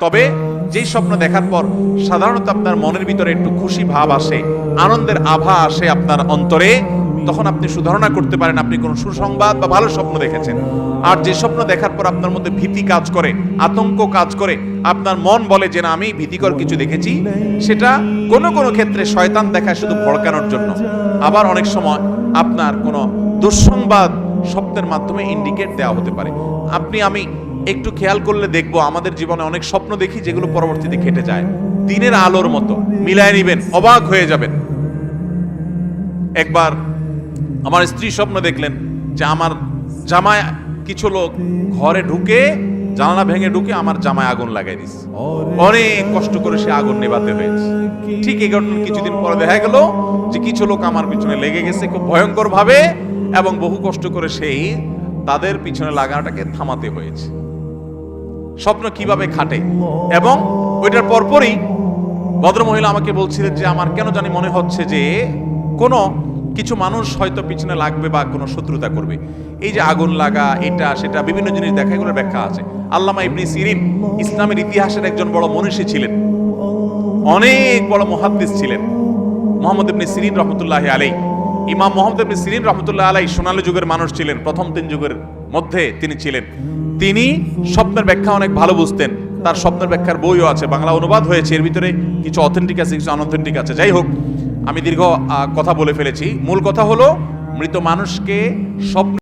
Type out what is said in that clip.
তবে যেই স্বপ্ন দেখার পর সাধারণত আপনার মনের ভিতরে একটু খুশি ভাব আসে, আনন্দের আভা আসে আপনার অন্তরে, তখন আপনি সুধারণা করতে পারেন আপনি কোনো সুসংবাদ বা ভালো স্বপ্ন দেখেছেন। আর যে স্বপ্ন দেখার পর আপনার মধ্যে ভীতি কাজ করে, আতঙ্ক কাজ করে, আপনার মন বলে যে না আমি ভীতিকর কিছু দেখেছি, সেটা কোনো কোনো ক্ষেত্রে শয়তান দেখায় শুধু ভড়কানোর জন্য। আবার অনেক সময় আপনার কোনো দুঃসংবাদ স্বপ্নের মাধ্যমে ইন্ডিকেট দেওয়া হতে পারে। আমি একটু খেয়াল করলে দেখবো আমাদের জীবনে অনেক স্বপ্ন দেখি যেগুলো পরবর্তীতে কেটে যায়, দিনের আলোর মতো মিলায় নিবেন, অবাক হয়ে যাবেন। একবার আমার স্ত্রী স্বপ্ন দেখলেন যে আমার জামায় কিছু লোক ঘরে ঢুকে জানালা ভেঙে ঢুকে আমার জামায় আগুন লাগাই দিচ্ছে। অনেক কষ্ট করে সে আগুন নেভাতে হয়েছে। ঠিক এই ঘটনার কিছুদিন পরে দেখা গেল যে কিছু লোক আমার পিছনে লেগে গেছে খুব ভয়ঙ্কর ভাবে, এবং বহু কষ্ট করে সেই তাদের পিছনে লাগানোটাকে থামাতে হয়েছে। স্বপ্ন কিভাবে খাটে। এবং ওইটার পরপরই ভদ্রমহিলা আমাকে বলছিলেন যে আমার কেন জানি মনে হচ্ছে যে কোনো কিছু মানুষ হয়তো পিছনে লাগবে বা কোনো শত্রুতা করবে। এই যে আগুন লাগা, এটা সেটা বিভিন্ন জিনিস দেখা, এগুলোর ব্যাখ্যা আছে। আল্লামা ইবনে সিরিন ইসলামের ইতিহাসের একজন বড় মনীষী ছিলেন, অনেক বড় মুহাদ্দিস ছিলেন। মুহাম্মদ ইবনে সিরিন রহমতুল্লাহি আলাইহি, ইমাম মুহাম্মদ ইবনে সিরিন রহমতুল্লাহি আলাইহি সোনালী যুগের মানুষ ছিলেন, প্রথম 3 যুগের মধ্যে তিনি ছিলেন। তিনি স্বপ্নের ব্যাখ্যা অনেক ভালো বুঝতেন। তার স্বপ্নের ব্যাখ্যার বইও আছে, বাংলা অনুবাদ হয়েছে। এর ভিতরে কিছু অথেন্টিক আছে, কিছু আনঅথেন্টিক আছে। যাই হোক, আমি দীর্ঘ কথা বলে ফেলেছি। মূল কথা হলো মৃত মানুষকে স্বপ্ন